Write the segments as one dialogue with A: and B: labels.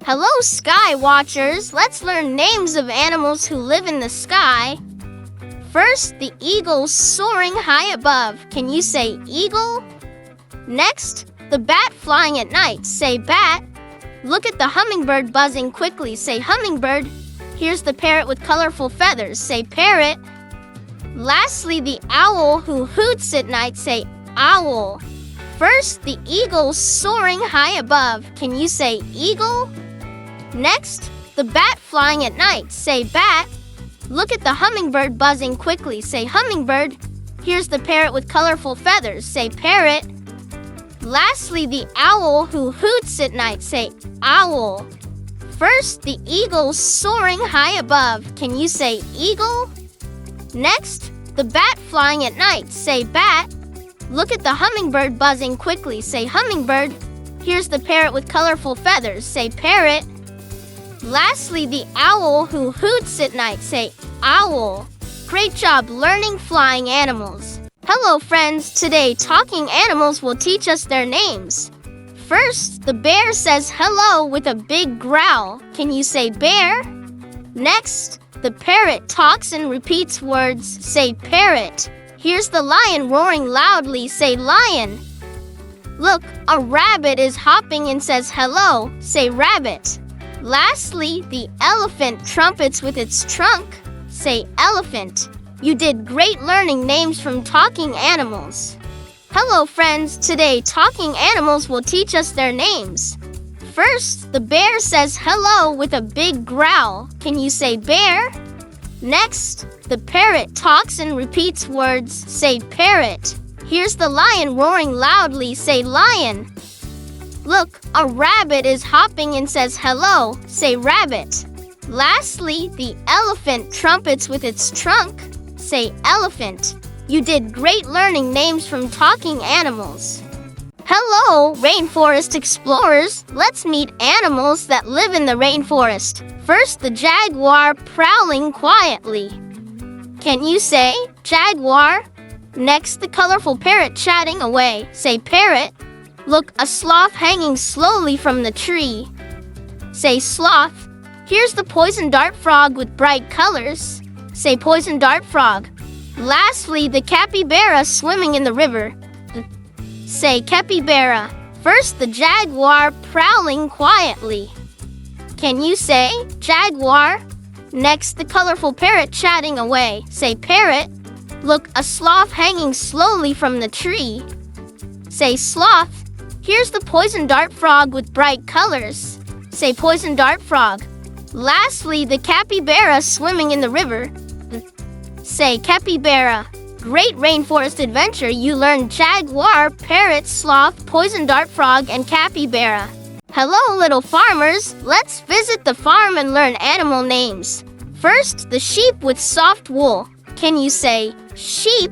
A: Hello, Sky Watchers! Let's learn names of animals who live in the sky. First, the eagle soaring high above. Can you say eagle? Next, the bat flying at night. Say bat. Look at the hummingbird buzzing quickly. Say hummingbird. Here's the parrot with colorful feathers. Say parrot. Lastly, the owl who hoots at night. Say owl. First, the eagle soaring high above. Can you say eagle? Next, the bat flying at night. Say bat. Look at the hummingbird buzzing quickly. Say hummingbird. Here's the parrot with colorful feathers. Say parrot. Lastly, the owl who hoots at night. Say owl. First, the eagle soaring high above. Can you say eagle? Next, the bat flying at night. Say bat. Look at the hummingbird buzzing quickly. Say hummingbird. Here's the parrot with colorful feathers. Say parrot. Lastly, the owl who hoots at night. Say owl. Great job learning flying animals. Hello, friends. Today, talking animals will teach us their names. First, the bear says hello with a big growl. Can you say bear? Next, the parrot talks and repeats words. Say parrot. Here's the lion roaring loudly. Say lion. Look, a rabbit is hopping and says hello. Say rabbit. Lastly, the elephant trumpets with its trunk. Say elephant. You did great learning names from talking animals. Hello, friends. Today, talking animals will teach us their names. First, the bear says hello with a big growl. Can you say bear? Next, the parrot talks and repeats words. Say parrot. Here's the lion roaring loudly. Say lion. Look, a rabbit is hopping and says hello. Say rabbit. Lastly, the elephant trumpets with its trunk. Say elephant. You did great learning names from talking animals. Hello, rainforest explorers. Let's meet animals that live in the rainforest. First, the jaguar prowling quietly. Can you say jaguar? Next, the colorful parrot chatting away. Say parrot. Look, a sloth hanging slowly from the tree. Say sloth. Here's the poison dart frog with bright colors. Say poison dart frog. Lastly, the capybara swimming in the river. Say capybara. First, the jaguar prowling quietly. Can you say jaguar? Next, the colorful parrot chatting away. Say parrot. Look, a sloth hanging slowly from the tree. Say sloth. Here's the poison dart frog with bright colors. Say poison dart frog. Lastly, the capybara swimming in the river. Say capybara. Great rainforest adventure. You learned jaguar, parrot, sloth, poison dart frog, and capybara. Hello, little farmers. Let's visit the farm and learn animal names. First, the sheep with soft wool. Can you say sheep?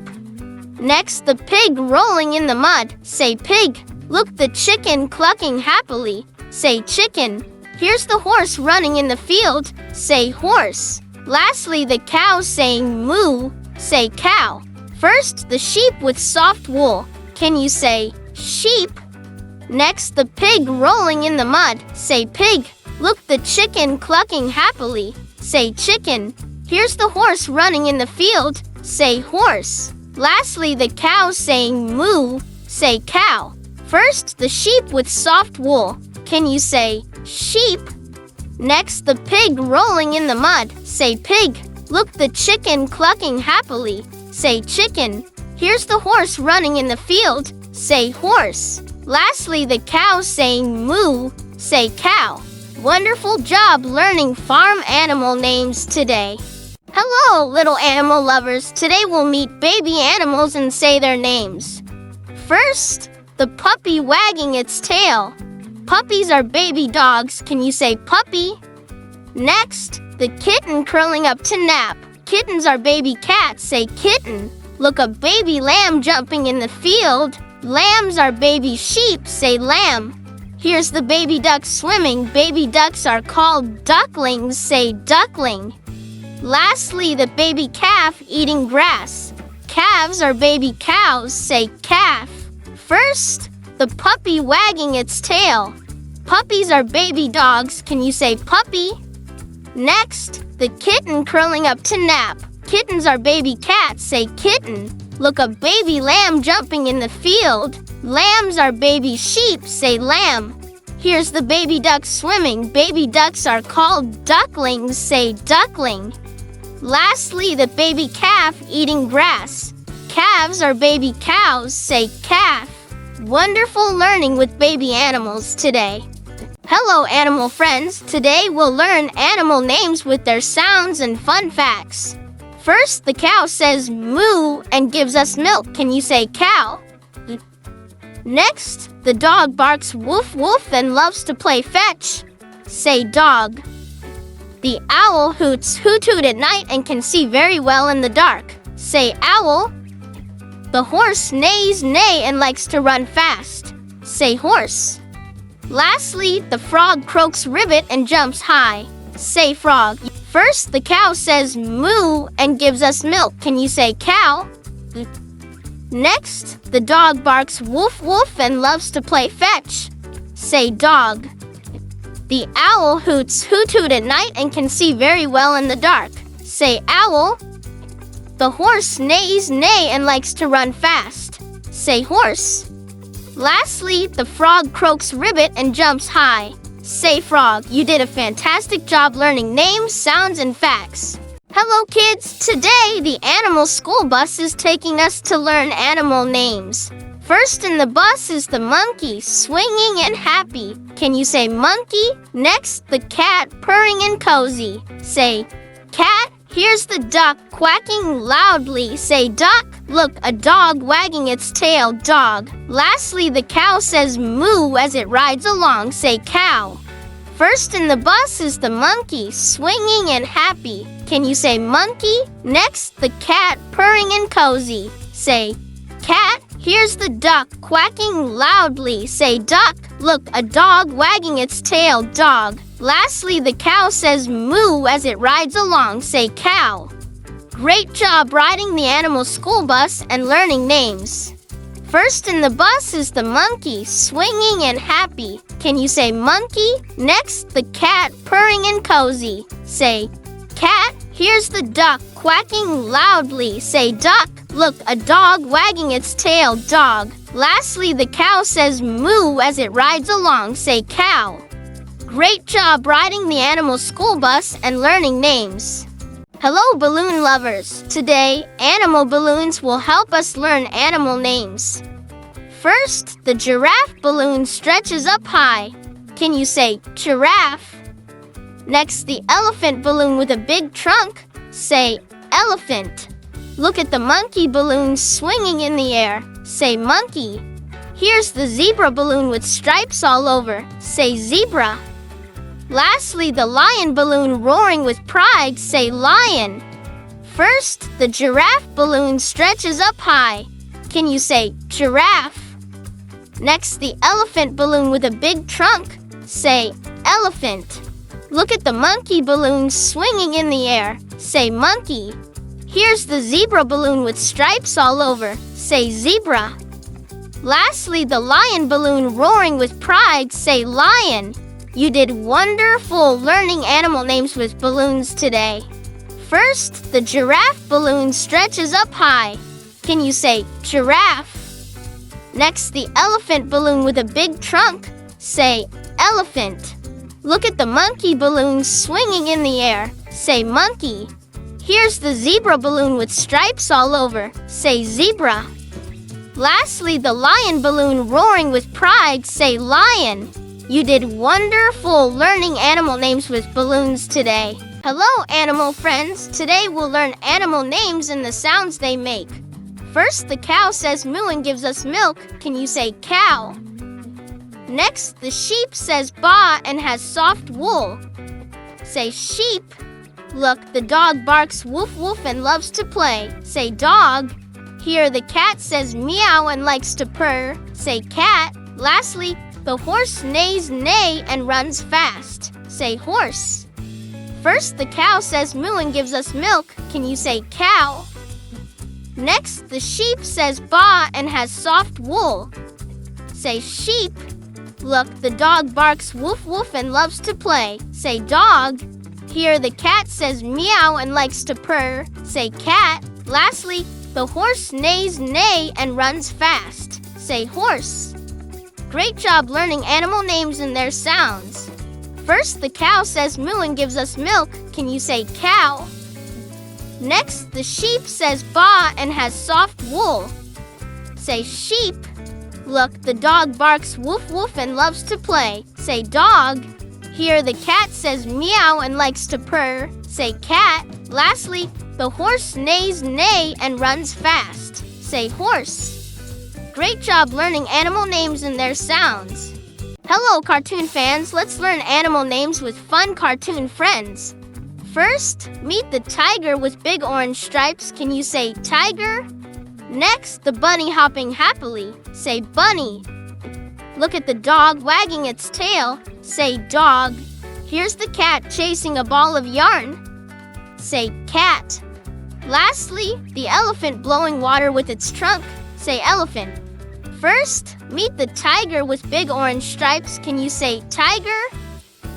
A: Next, the pig rolling in the mud. Say pig. Look, the chicken clucking happily. Say chicken. Here's the horse running in the field. Say horse. Lastly, the cow saying moo. Say cow. First, the sheep with soft wool. Can you say sheep? Next, the pig rolling in the mud. Say pig. Look, the chicken clucking happily. Say chicken. Here's the horse running in the field. Say horse. Lastly, the cow saying moo. Say cow. First, the sheep with soft wool. Can you say sheep? Next, the pig rolling in the mud. Say pig. Look, the chicken clucking happily. Say chicken. Here's the horse running in the field. Say horse. Lastly, the cow saying moo. Say cow. Wonderful job learning farm animal names today. Hello, little animal lovers. Today we'll meet baby animals and say their names. First, the puppy wagging its tail. Puppies are baby dogs. Can you say puppy? Next, the kitten curling up to nap. Kittens are baby cats. Say kitten. Look, a baby lamb jumping in the field. Lambs are baby sheep. Say lamb. Here's the baby duck swimming. Baby ducks are called ducklings. Say duckling. Lastly, the baby calf eating grass. Calves are baby cows. Say calf. First, the puppy wagging its tail. Puppies are baby dogs. Can you say puppy? Next, the kitten curling up to nap. Kittens are baby cats. Say kitten. Look, a baby lamb jumping in the field. Lambs are baby sheep. Say lamb. Here's the baby duck swimming. Baby ducks are called ducklings. Say duckling. Lastly, the baby calf eating grass. Calves are baby cows. Say calf. Wonderful learning with baby animals today. Hello, animal friends. Today we'll learn animal names with their sounds and fun facts. First, the cow says moo and gives us milk. Can you say cow? Next, the dog barks woof woof and loves to play fetch. Say dog. The owl hoots hoot hoot at night and can see very well in the dark. Say owl. The horse neighs neigh and likes to run fast. Say horse. Lastly, the frog croaks ribbit and jumps high. Say frog. First, the cow says moo and gives us milk. Can you say cow? Next, the dog barks woof woof and loves to play fetch. Say dog. The owl hoots hoot hoot at night and can see very well in the dark. Say owl. The horse neighs neigh and likes to run fast. Say horse. Lastly, the frog croaks ribbit and jumps high. Say frog. You did a fantastic job learning names, sounds, and facts. Hello, kids. Today, the animal school bus is taking us to learn animal names. First in the bus is the monkey, swinging and happy. Can you say monkey? Next, the cat, purring and cozy. Say cat. Here's the duck, quacking loudly. Say duck. Look, a dog wagging its tail. Dog. Lastly, the cow says moo as it rides along. Say cow. First in the bus is the monkey, swinging and happy. Can you say monkey? Next, the cat, purring and cozy. Say cat. Here's the duck, quacking loudly. Say duck. Look, a dog wagging its tail. Dog. Lastly, the cow says moo as it rides along. Say cow. Great job riding the animal school bus and learning names. First in the bus is the monkey, swinging and happy. Can you say monkey? Next, the cat, purring and cozy. Say cat. Here's the duck, quacking loudly. Say duck. Look, a dog wagging its tail. Dog. Lastly, the cow says moo as it rides along. Say cow. Great job riding the animal school bus and learning names. Hello, balloon lovers. Today, animal balloons will help us learn animal names. First, the giraffe balloon stretches up high. Can you say giraffe? Next, the elephant balloon with a big trunk. Say elephant. Look at the monkey balloon swinging in the air. Say monkey. Here's the zebra balloon with stripes all over. Say zebra. Lastly, the lion balloon roaring with pride. Say lion. First, the giraffe balloon stretches up high. Can you say giraffe? Next, the elephant balloon with a big trunk. Say elephant. Look at the monkey balloon swinging in the air. Say monkey. Here's the zebra balloon with stripes all over. Say zebra. Lastly, the lion balloon roaring with pride. Say lion. You did wonderful learning animal names with balloons today. First, the giraffe balloon stretches up high. Can you say giraffe? Next, the elephant balloon with a big trunk. Say elephant. Look at the monkey balloon swinging in the air. Say monkey. Here's the zebra balloon with stripes all over. Say zebra. Lastly, the lion balloon roaring with pride. Say lion. You did wonderful learning animal names with balloons today. Hello, animal friends. Today we'll learn animal names and the sounds they make. First, the cow says moo and gives us milk. Can you say cow? Next, the sheep says baa and has soft wool. Say sheep. Look, the dog barks woof woof and loves to play. Say dog. Here, the cat says meow and likes to purr. Say cat. Lastly, the horse neighs neigh and runs fast. Say horse. First, the cow says moo and gives us milk. Can you say cow? Next, the sheep says baa and has soft wool. Say sheep. Look, the dog barks woof woof and loves to play. Say dog. Here the cat says meow and likes to purr. Say cat. Lastly, the horse neighs neigh and runs fast. Say horse. Great job learning animal names and their sounds. First, the cow says moo and gives us milk. Can you say cow? Next, the sheep says baa and has soft wool. Say sheep. Look, the dog barks woof woof and loves to play. Say dog. Here the cat says meow and likes to purr. Say cat. Lastly, the horse neighs neigh and runs fast. Say horse. Great job learning animal names and their sounds. Hello, cartoon fans. Let's learn animal names with fun cartoon friends. First, meet the tiger with big orange stripes. Can you say tiger? Next, the bunny hopping happily. Say bunny. Look at the dog wagging its tail. Say dog. Here's the cat chasing a ball of yarn. Say cat. Lastly, the elephant blowing water with its trunk. Say elephant. First, meet the tiger with big orange stripes. Can you say tiger?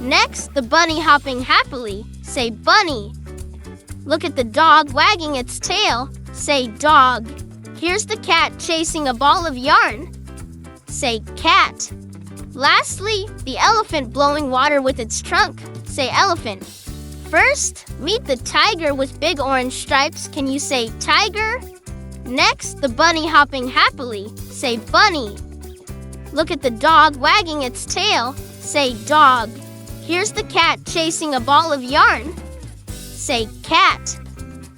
A: Next, the bunny hopping happily. Say bunny. Look at the dog wagging its tail. Say dog. Here's the cat chasing a ball of yarn. Say cat. Lastly, the elephant blowing water with its trunk. Say elephant. First, meet the tiger with big orange stripes. Can you say tiger? Next, the bunny hopping happily. Say bunny. Look at the dog wagging its tail. Say dog. Here's the cat chasing a ball of yarn. Say cat.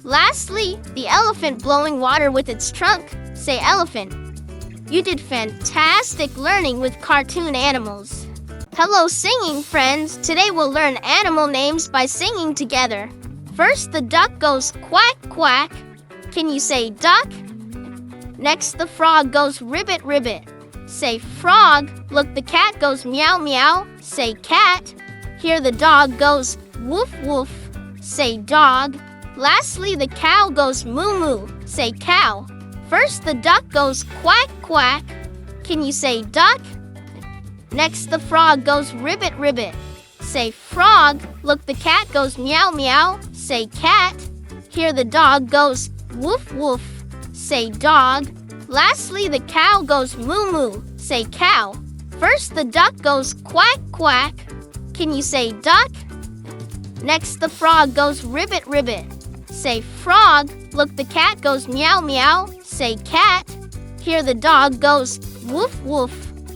A: Lastly, the elephant blowing water with its trunk. Say elephant. You did fantastic learning with cartoon animals. Hello, singing friends. Today we'll learn animal names by singing together. First, the duck goes quack, quack. Can you say duck? Next, the frog goes ribbit, ribbit. Say frog. Look, the cat goes meow, meow. Say cat. Here the dog goes woof, woof. Say dog. Lastly, the cow goes moo, moo. Say cow. First, the duck goes quack, quack. Can you say duck? Next, the frog goes ribbit, ribbit. Say frog. Look, the cat goes meow, meow. Say cat. Here the dog goes woof, woof. Say dog. Lastly, the cow goes moo, moo. Say cow. First, the duck goes quack, quack. Can you say duck? Next, the frog goes ribbit, ribbit. Say frog. Look, the cat goes meow, meow. Say cat. Here the dog goes woof, woof.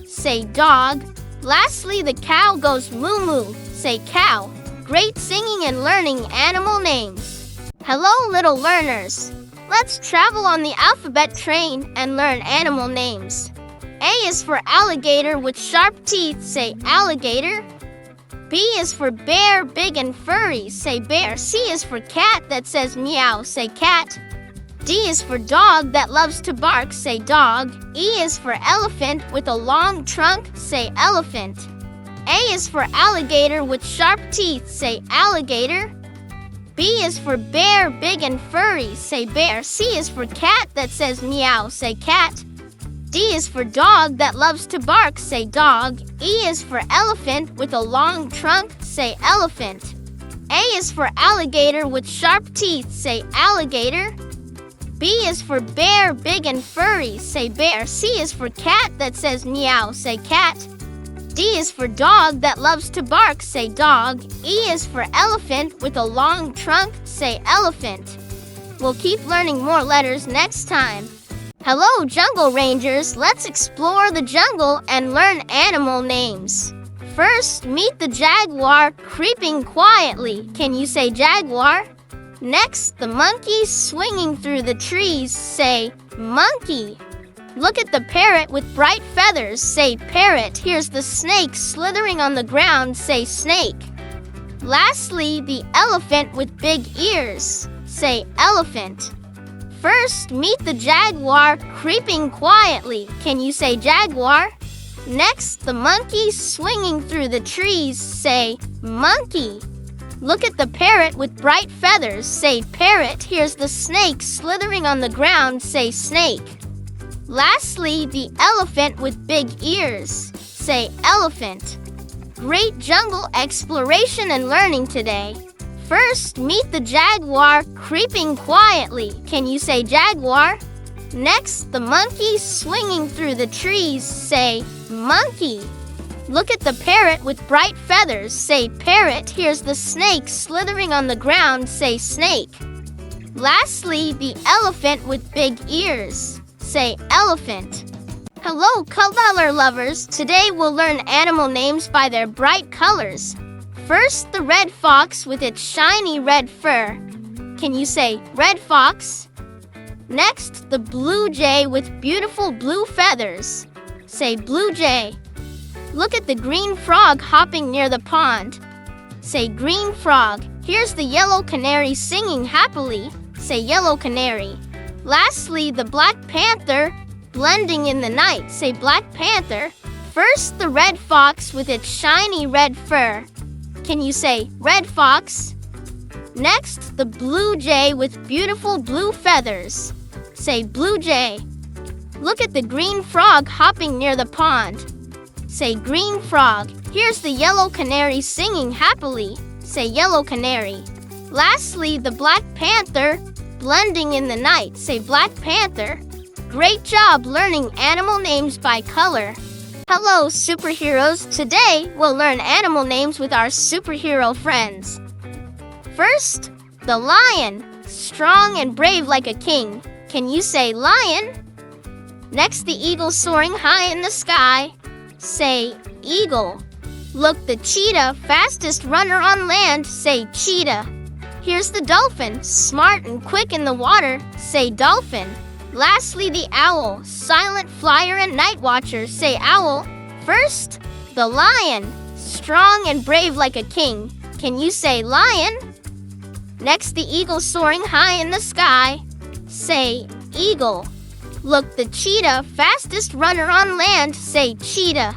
A: Say dog. Lastly, the cow goes moo, moo. Say cow. Great singing and learning animal names. Hello, little learners. Let's travel on the alphabet train and learn animal names. A is for alligator with sharp teeth. Say alligator. B is for bear, big and furry. Say bear. C is for cat that says meow. Say cat. D is for dog that loves to bark. Say dog. E is for elephant with a long trunk. Say elephant. A is for alligator with sharp teeth. Say alligator. B is for bear, big and furry. Say bear. C is for cat that says meow. Say cat. D is for dog that loves to bark. Say dog. E is for elephant with a long trunk. Say elephant. A is for alligator with sharp teeth. Say alligator. B is for bear, big and furry. Say bear. C is for cat that says meow. Say cat. D is for dog that loves to bark. Say dog. E is for elephant with a long trunk. Say elephant. We'll keep learning more letters next time. Hello, Jungle Rangers. Let's explore the jungle and learn animal names. First, meet the jaguar creeping quietly. Can you say jaguar? Next, the monkey swinging through the trees. Say monkey. Look at the parrot with bright feathers. Say parrot. Here's the snake slithering on the ground. Say snake. Lastly, the elephant with big ears. Say elephant. First, meet the jaguar creeping quietly. Can you say jaguar? Next, the monkey swinging through the trees. Say monkey. Look at the parrot with bright feathers. Say parrot. Here's the snake slithering on the ground. Say snake. Lastly, the elephant with big ears. Say elephant. Great jungle exploration and learning today. First, meet the jaguar creeping quietly. Can you say jaguar? Next, the monkey swinging through the trees. Say monkey. Look at the parrot with bright feathers. Say parrot. Here's the snake slithering on the ground. Say snake. Lastly, the elephant with big ears. Say elephant. Hello, color lovers. Today we'll learn animal names by their bright colors. First, the red fox with its shiny red fur. Can you say red fox? Next, the blue jay with beautiful blue feathers. Say blue jay. Look at the green frog hopping near the pond. Say green frog. Here's the yellow canary singing happily. Say yellow canary. Lastly, the black panther blending in the night. Say black panther. First, the red fox with its shiny red fur. Can you say red fox? Next, the blue jay with beautiful blue feathers. Say blue jay. Look at the green frog hopping near the pond. Say green frog. Here's the yellow canary singing happily. Say yellow canary. Lastly, the black panther blending in the night. Say black panther. Great job learning animal names by color. Hello, superheroes. Today, we'll learn animal names with our superhero friends. First, the lion, strong and brave like a king. Can you say lion? Next, the eagle soaring high in the sky. Say eagle. Look, the cheetah, fastest runner on land. Say cheetah. Here's the dolphin, smart and quick in the water. Say dolphin. Lastly, the owl, silent flyer and night watcher. Say owl. First, the lion, strong and brave like a king. Can you say lion? Next, the eagle soaring high in the sky. Say eagle. Look, the cheetah, fastest runner on land. Say cheetah.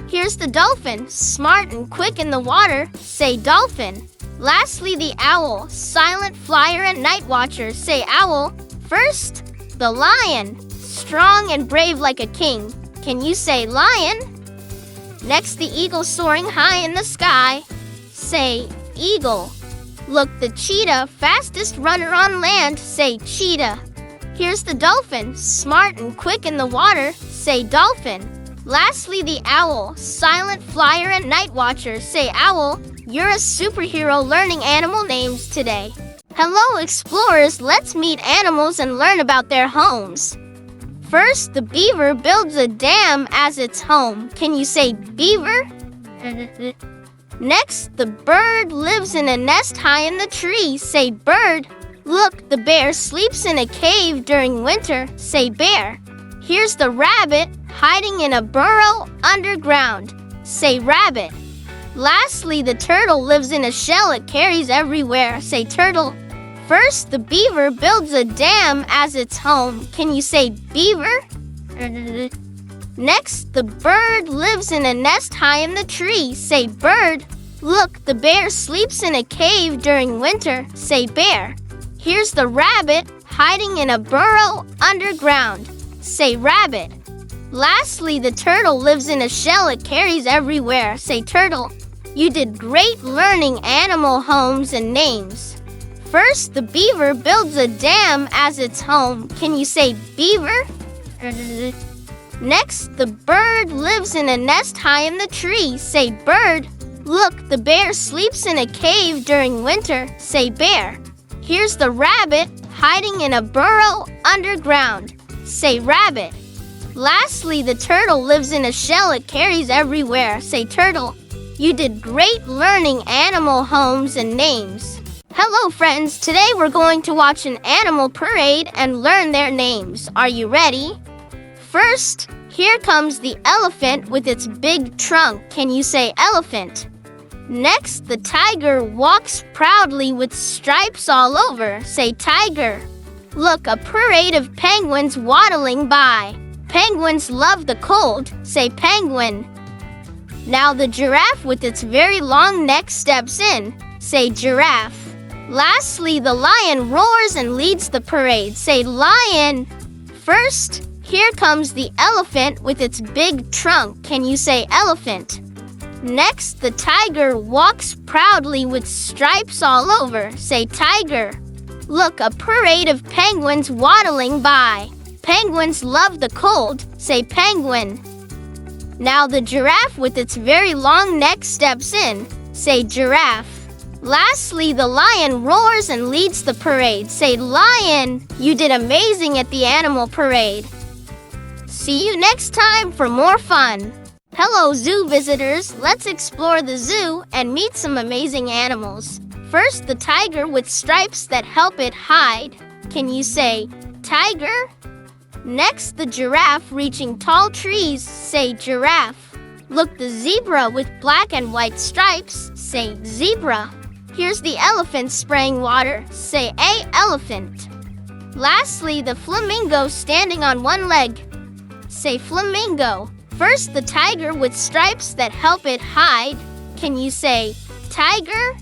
A: Here's the dolphin, smart and quick in the water. Say dolphin. Lastly, the owl, silent flyer and night watcher. Say owl. First, the lion, strong and brave like a king. Can you say lion? Next, the eagle soaring high in the sky. Say eagle. Look, the cheetah, fastest runner on land. Say cheetah. Here's the dolphin, smart and quick in the water. Say dolphin. Lastly, the owl, silent flyer and night watcher. Say owl. You're a superhero learning animal names today. Hello, explorers. Let's meet animals and learn about their homes. First, the beaver builds a dam as its home. Can you say beaver? Next, the bird lives in a nest high in the tree. Say bird. Look, the bear sleeps in a cave during winter. Say bear. Here's the rabbit hiding in a burrow underground. Say rabbit. Lastly, the turtle lives in a shell it carries everywhere. Say turtle. First, the beaver builds a dam as its home. Can you say beaver? Next, the bird lives in a nest high in the tree. Say bird. Look, the bear sleeps in a cave during winter. Say bear. Here's the rabbit hiding in a burrow underground. Say rabbit. Lastly, the turtle lives in a shell it carries everywhere. Say turtle. You did great learning animal homes and names. First, the beaver builds a dam as its home. Can you say beaver? Next, the bird lives in a nest high in the tree. Say bird. Look, the bear sleeps in a cave during winter. Say bear. Here's the rabbit hiding in a burrow underground. Say rabbit. Lastly, the turtle lives in a shell it carries everywhere. Say turtle. You did great learning animal homes and names. Hello, friends. Today we're going to watch an animal parade and learn their names. Are you ready? First, here comes the elephant with its big trunk. Can you say elephant? Next, the tiger walks proudly with stripes all over. Say tiger. Look, a parade of penguins waddling by. Penguins love the cold. Say penguin. Now the giraffe with its very long neck steps in. Say giraffe. Lastly, the lion roars and leads the parade. Say lion. First, Here comes the elephant with its big trunk. Can you say elephant? Next, the tiger walks proudly with stripes all over. Say tiger. Look, a parade of penguins waddling by. Penguins love the cold. Say penguin. Now the giraffe with its very long neck steps in. Say giraffe. Lastly, the lion roars and leads the parade. Say lion. You did amazing at the animal parade. See you next time for more fun. Hello, zoo visitors. Let's explore the zoo and meet some amazing animals. First, the tiger with stripes that help it hide. Can you say tiger? Next, the giraffe reaching tall trees. Say giraffe. Look, the zebra with black and white stripes. Say zebra. Here's the elephant spraying water. Say elephant. Lastly, the flamingo standing on one leg. Say flamingo. First, the tiger with stripes that help it hide. Can you say tiger?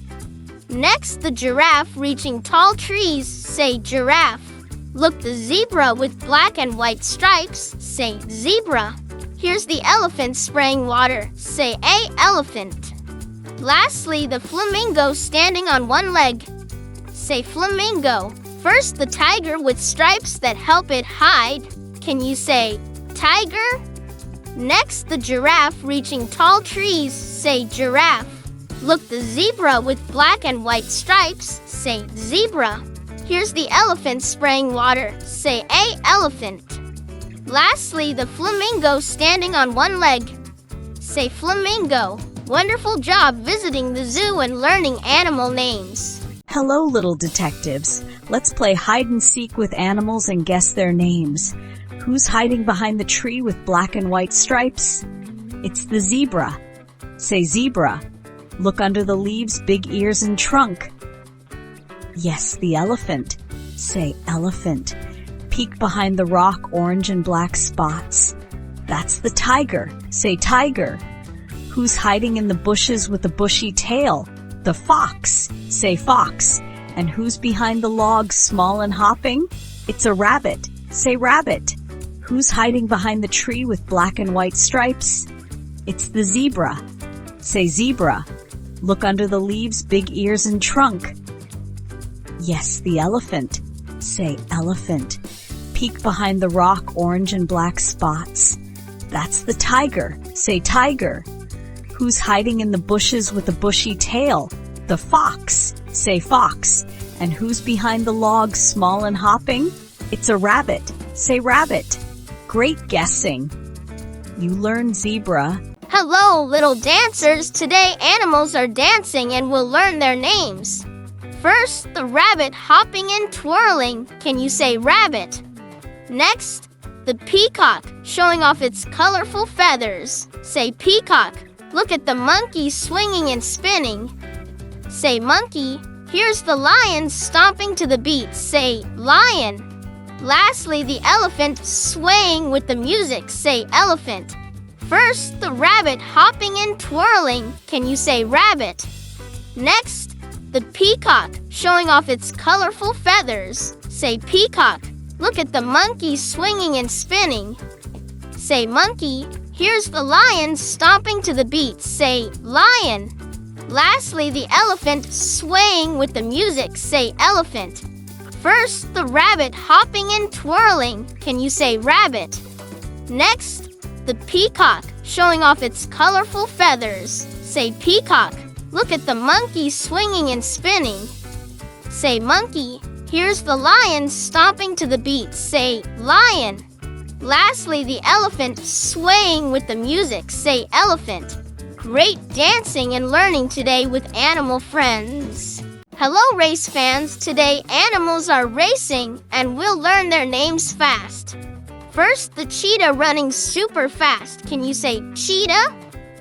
A: Next, the giraffe reaching tall trees. Say giraffe. Look, the zebra with black and white stripes. Say zebra. Here's the elephant spraying water. Say elephant. Lastly, the flamingo standing on one leg. Say flamingo. First, the tiger with stripes that help it hide. Can you say tiger? Next, the giraffe reaching tall trees. Say giraffe. Look, the zebra with black and white stripes. Say zebra. Here's the elephant spraying water. Say elephant. Lastly, the flamingo standing on one leg. Say flamingo. Wonderful job visiting the zoo and learning animal names.
B: Hello, little detectives. Let's play hide and seek with animals and guess their names. Who's hiding behind the tree with black and white stripes? It's the zebra. Say zebra. Look under the leaves, big ears and trunk. Yes, the elephant. Say elephant. Peek behind the rock, orange and black spots. That's the tiger. Say tiger. Who's hiding in the bushes with a bushy tail? The fox. Say fox. And who's behind the logs, small and hopping? It's a rabbit. Say rabbit. Who's hiding behind the tree with black and white stripes? It's the zebra. Say zebra. Look under the leaves, big ears and trunk. Yes, the elephant. Say elephant. Peek behind the rock, orange and black spots. That's the tiger. Say tiger. Who's hiding in the bushes with a bushy tail? The fox. Say fox. And who's behind the logs, small and hopping? It's a rabbit. Say rabbit. Great guessing. You learned zebra.
A: Hello, little dancers. Today, animals are dancing and we'll learn their names. First, the rabbit hopping and twirling. Can you say rabbit? Next, the peacock showing off its colorful feathers. Say peacock. Look at the monkey swinging and spinning. Say monkey. Here's the lion stomping to the beat. Say lion. Lastly, the elephant swaying with the music. Say elephant. First, the rabbit hopping and twirling. Can you say rabbit? Next, the peacock showing off its colorful feathers. Say peacock. Look at the monkey swinging and spinning. Say monkey. Here's the lion stomping to the beat. Say lion. Lastly, the elephant swaying with the music. Say elephant. First, the rabbit hopping and twirling. Can you say rabbit? Next, the peacock showing off its colorful feathers. Say peacock. Look at the monkey swinging and spinning. Say monkey. Here's the lion stomping to the beat. Say lion. Lastly, the elephant swaying with the music. Say elephant. Great dancing and learning today with animal friends. Hello, race fans. Today, animals are racing and we'll learn their names fast. First, the cheetah running super fast. Can you say cheetah?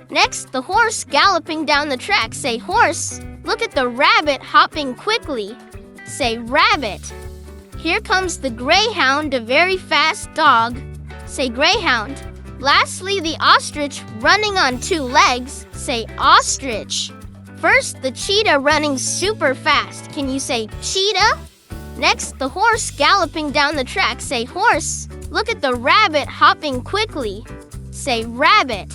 A: Next, the horse galloping down the track. Say horse. Look at the rabbit hopping quickly. Say rabbit. Here comes the greyhound, a very fast dog. Say greyhound. Lastly, the ostrich running on two legs. Say ostrich. First, the cheetah running super fast. Can you say cheetah? Next, the horse galloping down the track. Say horse. Look at the rabbit hopping quickly. Say rabbit.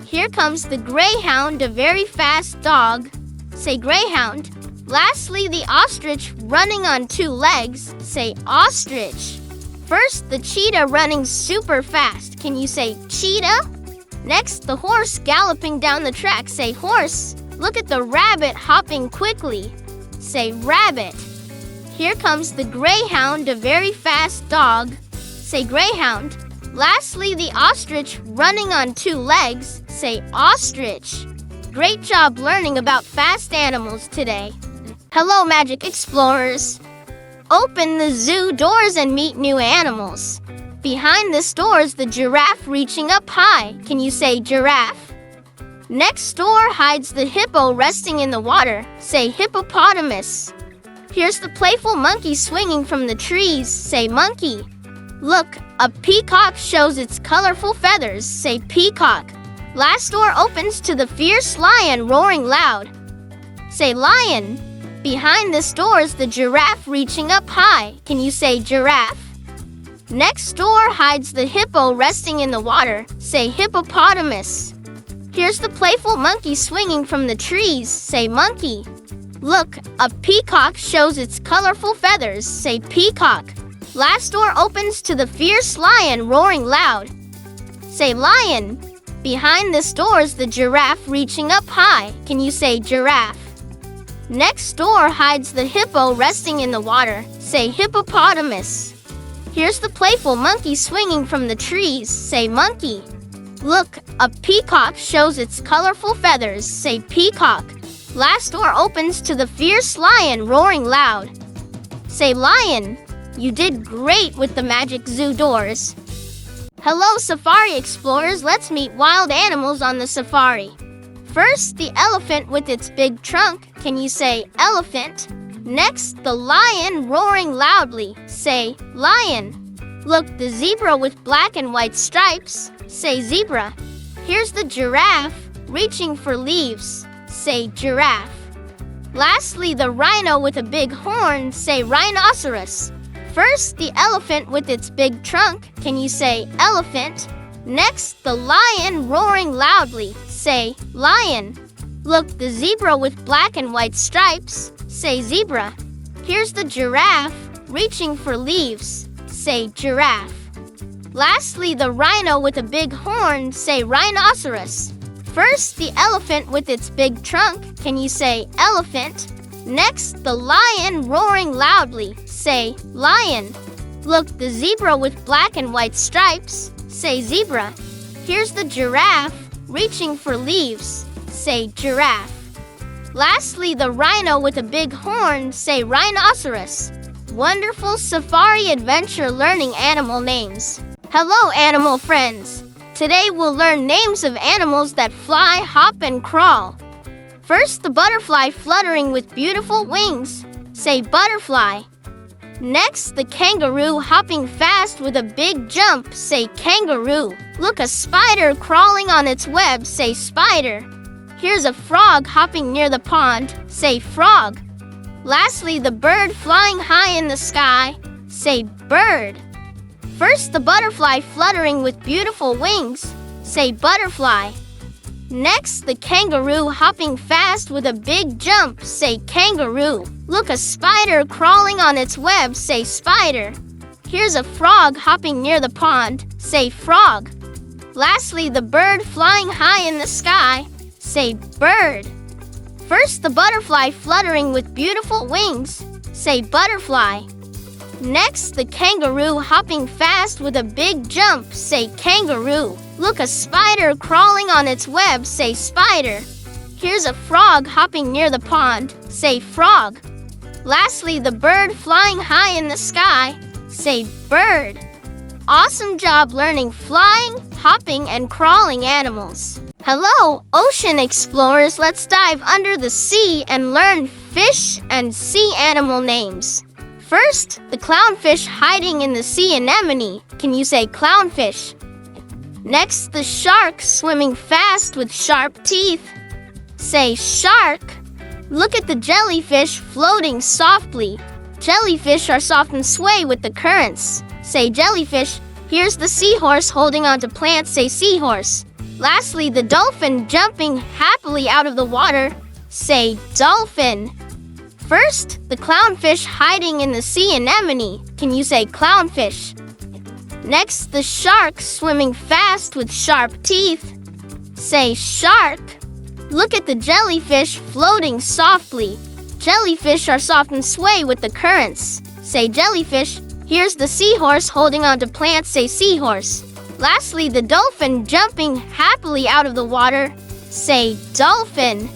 A: Here comes the greyhound, a very fast dog. Say greyhound. Lastly, the ostrich running on two legs. Say ostrich. First, the cheetah running super fast. Can you say cheetah? Next, the horse galloping down the track. Say horse. Look at the rabbit hopping quickly. Say rabbit. Here comes the greyhound, a very fast dog. Say greyhound. Lastly, the ostrich running on two legs. Say ostrich. Great job learning about fast animals today. Hello, Magic Explorers. Open the zoo doors and meet new animals. Behind this door is the giraffe reaching up high. Can you say giraffe? Next door hides the hippo resting in the water. Say hippopotamus. Here's the playful monkey swinging from the trees. Say monkey. Look, a peacock shows its colorful feathers. Say peacock. Last door opens to the fierce lion roaring loud. Say lion. Behind this door is the giraffe reaching up high. Can you say giraffe? Next door hides the hippo resting in the water. Say hippopotamus. Here's the playful monkey swinging from the trees. Say monkey. Look, a peacock shows its colorful feathers. Say peacock. Last door opens to the fierce lion roaring loud. Say lion. Behind this door is the giraffe reaching up high. Can you say giraffe? Next door hides the hippo resting in the water. Say hippopotamus. Here's the playful monkey swinging from the trees. Say monkey. Look, a peacock shows its colorful feathers. Say peacock. Last door opens to the fierce lion roaring loud. Say lion. You did great with the Magic Zoo doors. Hello, Safari Explorers. Let's meet wild animals on the safari. First, the elephant with its big trunk. Can you say elephant? Next, the lion roaring loudly. Say lion. Look, the zebra with black and white stripes. Say zebra. Here's the giraffe reaching for leaves. Say giraffe. Lastly, the rhino with a big horn. Say rhinoceros. First, the elephant with its big trunk. Can you say elephant? Next, the lion roaring loudly. Say lion. Look, the zebra with black and white stripes. Say zebra. Here's the giraffe reaching for leaves. Say giraffe. Lastly, the rhino with a big horn. Say rhinoceros. First, the elephant with its big trunk. Can you say elephant? Next, the lion roaring loudly. Say lion. Look, the zebra with black and white stripes. Say zebra. Here's the giraffe reaching for leaves. Say giraffe. Lastly, the rhino with a big horn. Say rhinoceros. Wonderful safari adventure learning animal names. Hello, animal friends. Today we'll learn names of animals that fly, hop, and crawl. First, the butterfly fluttering with beautiful wings. Say butterfly. Next, the kangaroo hopping fast with a big jump. Say kangaroo. Look, a spider crawling on its web. Say spider. Here's a frog hopping near the pond. Say frog. Lastly, the bird flying high in the sky. Say bird. First, the butterfly fluttering with beautiful wings. Say butterfly. Next, the kangaroo hopping fast with a big jump. Say kangaroo. Look, a spider crawling on its web. Say spider. Here's a frog hopping near the pond. Say frog. Lastly, the bird flying high in the sky. Say bird. First, the butterfly fluttering with beautiful wings. Say butterfly. Next, the kangaroo hopping fast with a big jump. Say kangaroo. Look, a spider crawling on its web. Say spider. Here's a frog hopping near the pond. Say frog. Lastly, the bird flying high in the sky. Say bird. Awesome job learning flying, hopping, and crawling animals. Hello, ocean explorers. Let's dive under the sea and learn fish and sea animal names. First, the clownfish hiding in the sea anemone. Can you say clownfish? Next, the shark swimming fast with sharp teeth. Say shark. Look at the jellyfish floating softly. Jellyfish are soft and sway with the currents. Say jellyfish. Here's the seahorse holding onto plants. Say seahorse. Lastly, the dolphin jumping happily out of the water. Say dolphin. First, the clownfish hiding in the sea anemone. Can you say clownfish? Next, the shark swimming fast with sharp teeth. Say shark. Look at the jellyfish floating softly. Jellyfish are soft and sway with the currents. Say jellyfish. Here's the seahorse holding onto plants. Say seahorse. Lastly, the dolphin jumping happily out of the water. Say dolphin.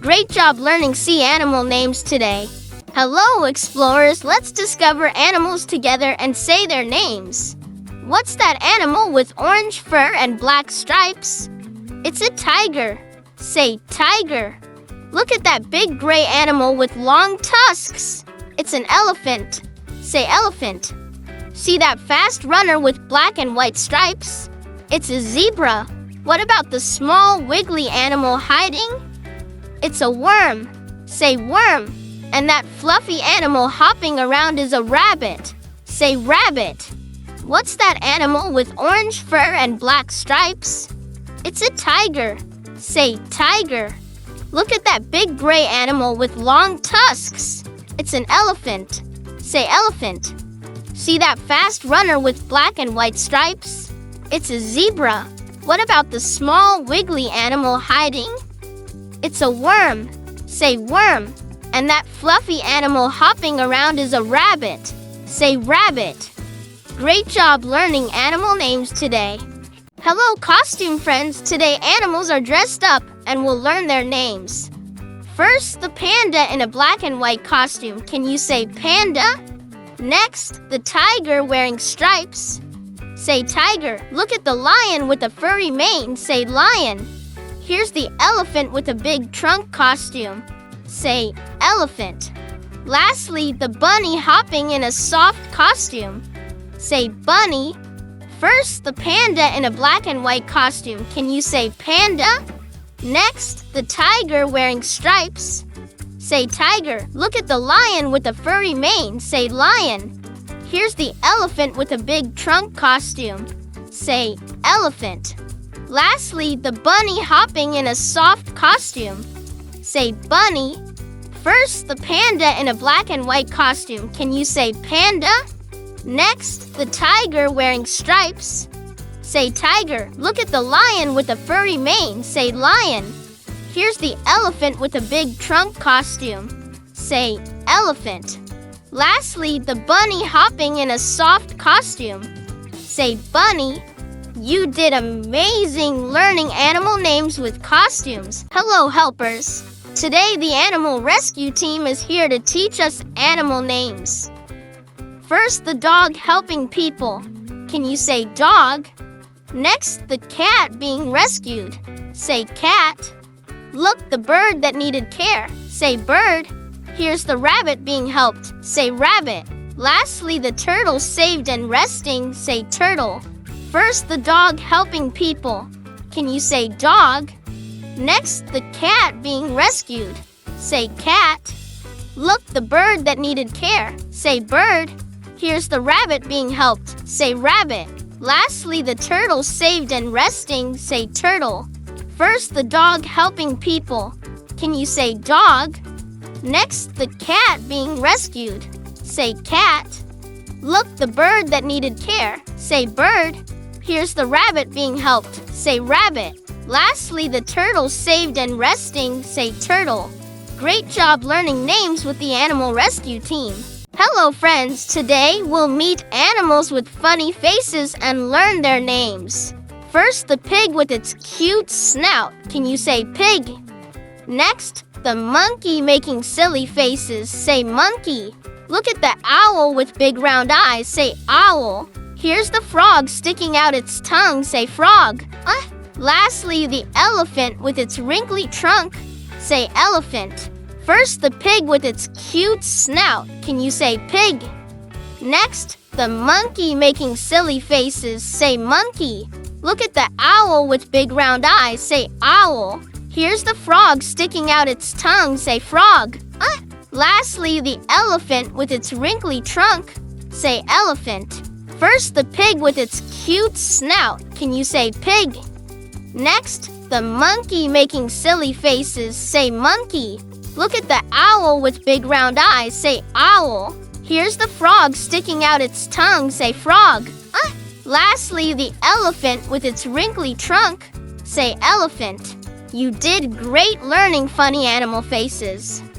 A: Great job learning sea animal names today. Hello, explorers. Let's discover animals together and say their names. What's that animal with orange fur and black stripes? It's a tiger. Say tiger. Look at that big gray animal with long tusks. It's an elephant. Say elephant. See that fast runner with black and white stripes? It's a zebra. What about the small wiggly animal hiding? It's a worm. Say worm. And that fluffy animal hopping around is a rabbit. Say rabbit. What's that animal with orange fur and black stripes? It's a tiger. Say tiger. Look at that big gray animal with long tusks. It's an elephant. Say elephant. See that fast runner with black and white stripes? It's a zebra. What about the small wiggly animal hiding? It's a worm. Say worm. And that fluffy animal hopping around is a rabbit. Say rabbit. Great job learning animal names today. Hello, costume friends. Today animals are dressed up and we'll learn their names. First, the panda in a black and white costume. Can you say panda? Next, the tiger wearing stripes. Say tiger. Look at the lion with a furry mane. Say lion. Here's the elephant with a big trunk costume. Say elephant. Lastly, the bunny hopping in a soft costume. Say bunny. First, the panda in a black and white costume. Can you say panda? Next, the tiger wearing stripes. Say tiger. Look at the lion with a furry mane. Say lion. Here's the elephant with a big trunk costume. Say elephant. Lastly, the bunny hopping in a soft costume. Say bunny. First, the panda in a black and white costume. Can you say panda? Next, the tiger wearing stripes. Say tiger. Look at the lion with a furry mane. Say lion. Here's the elephant with a big trunk costume. Say elephant. Lastly, the bunny hopping in a soft costume. Say bunny. You did amazing learning animal names with costumes. Hello, helpers. Today, the animal rescue team is here to teach us animal names. First, the dog helping people. Can you say dog? Next, the cat being rescued. Say cat. Look, the bird that needed care. Say bird. Here's the rabbit being helped. Say rabbit. Lastly, the turtle saved and resting. Say turtle. First, the dog helping people. Can you say dog? Next, the cat being rescued. Say cat. Look, the bird that needed care. Say bird. Here's the rabbit being helped. Say rabbit. Lastly, the turtle saved and resting. Say turtle. First, the dog helping people. Can you say dog? Next, the cat being rescued. Say cat. Look, the bird that needed care. Say bird. Here's the rabbit being helped. Say rabbit. Lastly, the turtle saved and resting. Say turtle. Great job learning names with the animal rescue team. Hello, friends. Today, we'll meet animals with funny faces and learn their names. First, the pig with its cute snout. Can you say pig? Next, the monkey making silly faces. Say monkey. Look at the owl with big round eyes. Say owl. Here's the frog sticking out its tongue. Say frog. Lastly, the elephant with its wrinkly trunk. Say elephant. First, the pig with its cute snout. Can you say pig? Next, the monkey making silly faces. Say monkey. Look at the owl with big round eyes. Say owl. Here's the frog sticking out its tongue. Say frog. Lastly, the elephant with its wrinkly trunk. Say elephant. First, the pig with its cute snout. Can you say pig? Next, the monkey making silly faces. Say monkey. Look at the owl with big round eyes. Say owl. Here's the frog sticking out its tongue. Say frog. Lastly, the elephant with its wrinkly trunk. Say elephant. You did great learning funny animal faces.